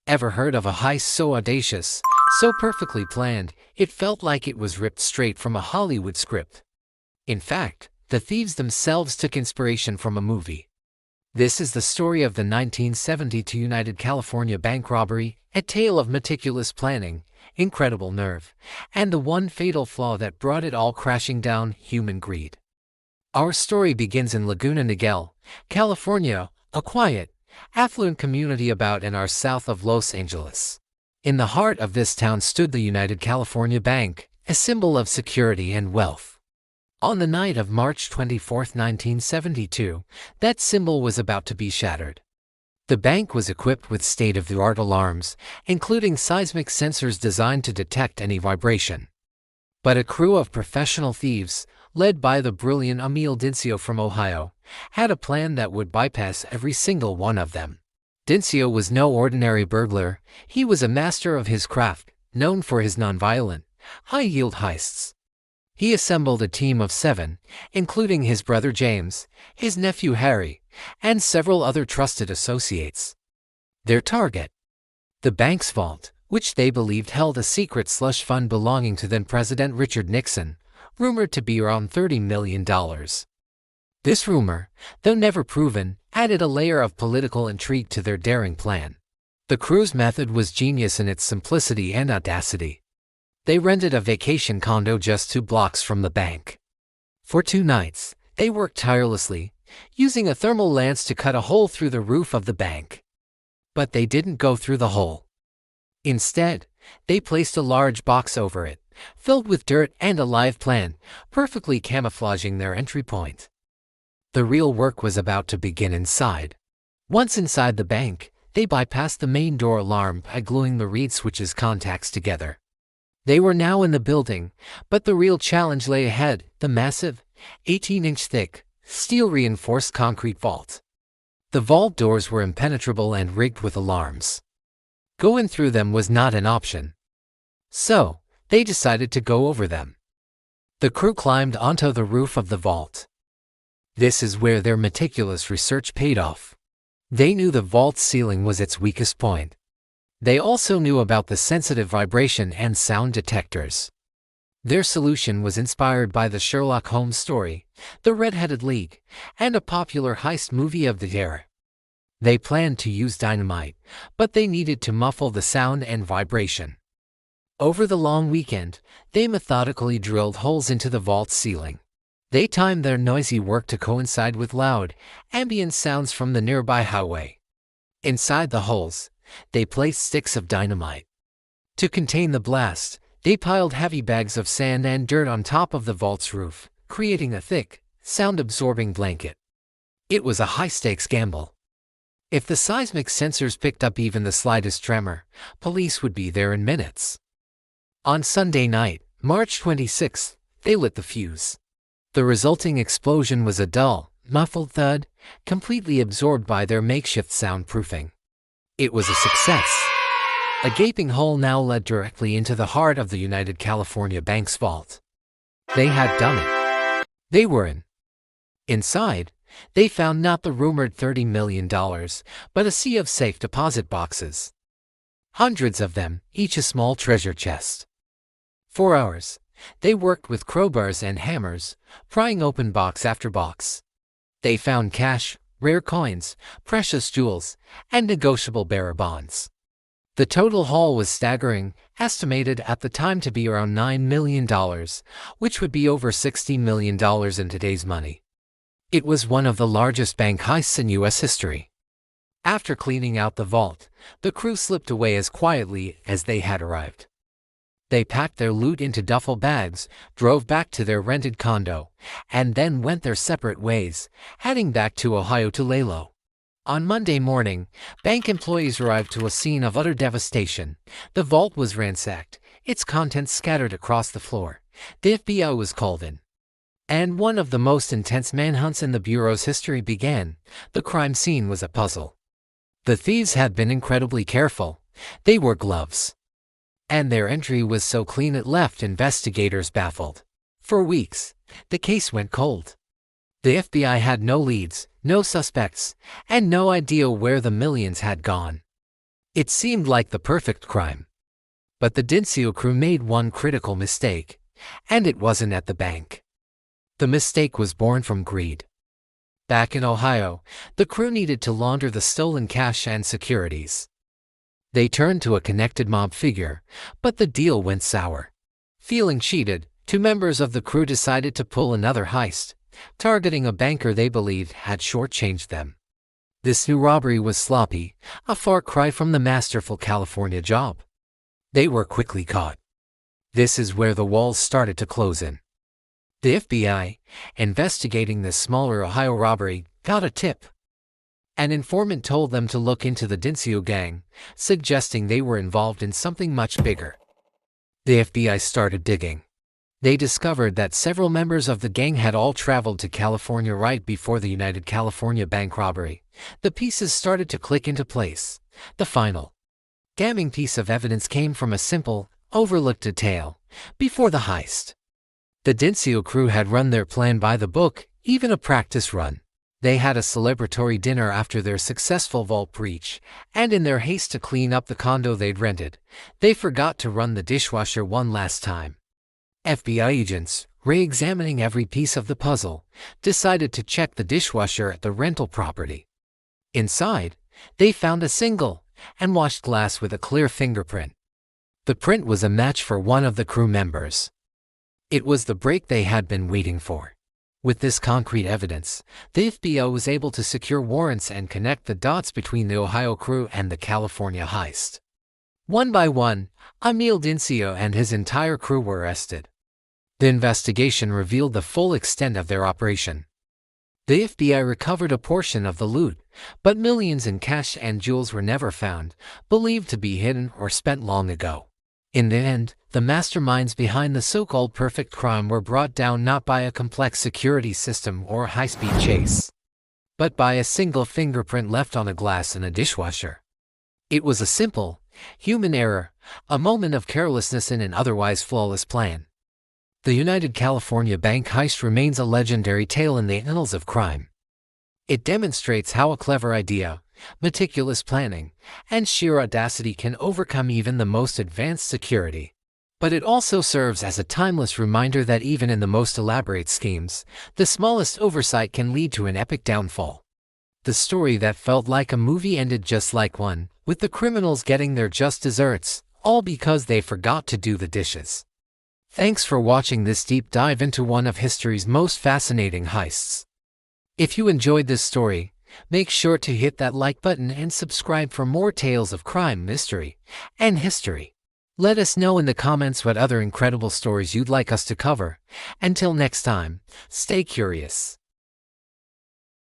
Ever heard of a heist so audacious, so perfectly planned, it felt like it was ripped straight from a Hollywood script? In fact, the thieves themselves took inspiration from a movie. This is the story of the 1972 United California Bank robbery, a tale of meticulous planning, incredible nerve, and the one fatal flaw that brought it all crashing down: human greed. Our story begins in Laguna Niguel, California, a quiet, affluent community about an hour south of Los Angeles. In the heart of this town stood the United California Bank, a symbol of security and wealth. On the night of March 24, 1972, that symbol was about to be shattered. The bank was equipped with state-of-the-art alarms, including seismic sensors designed to detect any vibration. But a crew of professional thieves, led by the brilliant Amil Dinsio from Ohio, had a plan that would bypass every single one of them. Dinsio was no ordinary burglar. He was a master of his craft, known for his nonviolent, high-yield heists. He assembled a team of 7, including his brother James, his nephew Harry, and several other trusted associates. Their target: the bank's vault, which they believed held a secret slush fund belonging to then-President Richard Nixon, rumored to be around $30 million. This rumor, though never proven, added a layer of political intrigue to their daring plan. The crew's method was genius in its simplicity and audacity. They rented a vacation condo just 2 blocks from the bank. For 2 nights, they worked tirelessly, using a thermal lance to cut a hole through the roof of the bank. But they didn't go through the hole. Instead, they placed a large box over it, filled with dirt and a live plant, perfectly camouflaging their entry point. The real work was about to begin inside. Once inside the bank, they bypassed the main door alarm by gluing the reed switches contacts together. They were now in the building, but the real challenge lay ahead: the massive, 18-inch thick, steel-reinforced concrete vault. The vault doors were impenetrable and rigged with alarms. Going through them was not an option. So, they decided to go over them. The crew climbed onto the roof of the vault. This is where their meticulous research paid off. They knew the vault's ceiling was its weakest point. They also knew about the sensitive vibration and sound detectors. Their solution was inspired by the Sherlock Holmes story, The Red-Headed League, and a popular heist movie of the era. They planned to use dynamite, but they needed to muffle the sound and vibration. Over the long weekend, they methodically drilled holes into the vault's ceiling. They timed their noisy work to coincide with loud, ambient sounds from the nearby highway. Inside the holes, they placed sticks of dynamite. To contain the blast, they piled heavy bags of sand and dirt on top of the vault's roof, creating a thick, sound-absorbing blanket. It was a high-stakes gamble. If the seismic sensors picked up even the slightest tremor, police would be there in minutes. On Sunday night, March 26, they lit the fuse. The resulting explosion was a dull, muffled thud, completely absorbed by their makeshift soundproofing. It was a success. A gaping hole now led directly into the heart of the United California Bank's vault. They had done it. They were in. Inside, they found not the rumored $30 million, but a sea of safe deposit boxes. Hundreds of them, each a small treasure chest. For hours, they worked with crowbars and hammers, prying open box after box. They found cash, rare coins, precious jewels, and negotiable bearer bonds. The total haul was staggering, estimated at the time to be around $9 million, which would be over $60 million in today's money. It was one of the largest bank heists in U.S. history. After cleaning out the vault, the crew slipped away as quietly as they had arrived. They packed their loot into duffel bags, drove back to their rented condo, and then went their separate ways, heading back to Ohio to lay low. On Monday morning, bank employees arrived to a scene of utter devastation. The vault was ransacked, its contents scattered across the floor. The FBI was called in. And one of the most intense manhunts in the Bureau's history began. The crime scene was a puzzle. The thieves had been incredibly careful. They wore gloves. And their entry was so clean it left investigators baffled. For weeks, the case went cold. The FBI had no leads, no suspects, and no idea where the millions had gone. It seemed like the perfect crime. But the Dinsio crew made one critical mistake, and it wasn't at the bank. The mistake was born from greed. Back in Ohio, the crew needed to launder the stolen cash and securities. They turned to a connected mob figure, but the deal went sour. Feeling cheated, two members of the crew decided to pull another heist, targeting a banker they believed had shortchanged them. This new robbery was sloppy, a far cry from the masterful California job. They were quickly caught. This is where the walls started to close in. The FBI, investigating this smaller Ohio robbery, got a tip. An informant told them to look into the Dinsio gang, suggesting they were involved in something much bigger. The FBI started digging. They discovered that several members of the gang had all traveled to California right before the United California Bank robbery. The pieces started to click into place. The final, damning piece of evidence came from a simple, overlooked detail. Before the heist, the Dinsio crew had run their plan by the book, even a practice run. They had a celebratory dinner after their successful vault breach, and in their haste to clean up the condo they'd rented, they forgot to run the dishwasher one last time. FBI agents, re-examining every piece of the puzzle, decided to check the dishwasher at the rental property. Inside, they found a single and washed glass with a clear fingerprint. The print was a match for one of the crew members. It was the break they had been waiting for. With this concrete evidence, the FBI was able to secure warrants and connect the dots between the Ohio crew and the California heist. One by one, Amil Dinsio and his entire crew were arrested. The investigation revealed the full extent of their operation. The FBI recovered a portion of the loot, but millions in cash and jewels were never found, believed to be hidden or spent long ago. In the end, the masterminds behind the so-called perfect crime were brought down not by a complex security system or a high-speed chase, but by a single fingerprint left on a glass in a dishwasher. It was a simple, human error, a moment of carelessness in an otherwise flawless plan. The United California Bank Heist remains a legendary tale in the annals of crime. It demonstrates how a clever idea, meticulous planning, and sheer audacity can overcome even the most advanced security. But it also serves as a timeless reminder that even in the most elaborate schemes, the smallest oversight can lead to an epic downfall. The story that felt like a movie ended just like one, with the criminals getting their just desserts, all because they forgot to do the dishes. Thanks for watching this deep dive into one of history's most fascinating heists. If you enjoyed this story, make sure to hit that like button and subscribe for more tales of crime, mystery, and history. Let us know in the comments what other incredible stories you'd like us to cover. Until next time, stay curious.